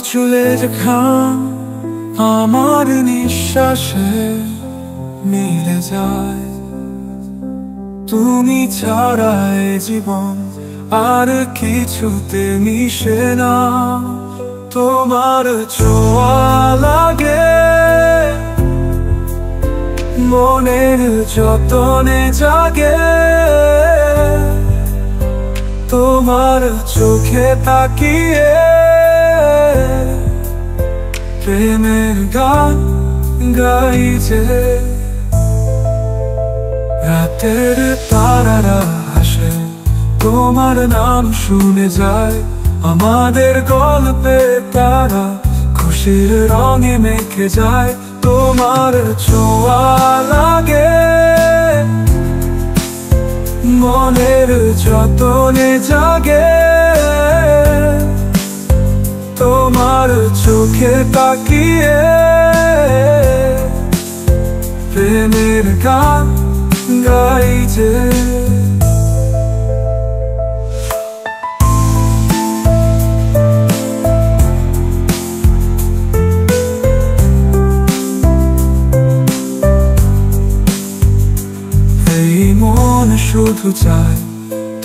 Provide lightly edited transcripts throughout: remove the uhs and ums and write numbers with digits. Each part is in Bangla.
চুলের ঘাম আমার নিঃশ্বাসে মিলে যায়। তুমি ছাড়া এ জীবন আর কিছুতে মিশে না। তোমার ছোঁয়া লাগে মনের যতনে জাগে। তোমার চোখে তাকিয়ে প্রেমের গান গাই যে। রাতের তারারা হাসে তোমার নাম শুনে যায়। আমাদের গল্পে তারা খুশির রঙে মেখে যায়। তোমার ছোঁয়া লাগে মনের যতনে জাগে। তোমার চোখে তাকিয়ে প্রেমের গান গাই যে। এই মন শুধু চায়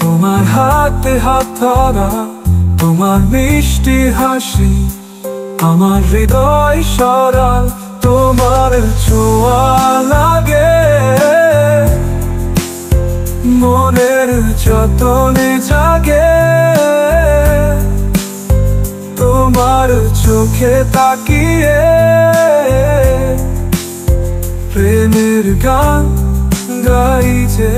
তোমার হাতে হাত ধরা। তোমার মিষ্টি হাসি আমার হৃদয় সরাল। তোমার ছোঁয়া লাগে মনের যতনে জাগে। তোমার চোখে তাকিয়ে প্রেমের গান গাই যে।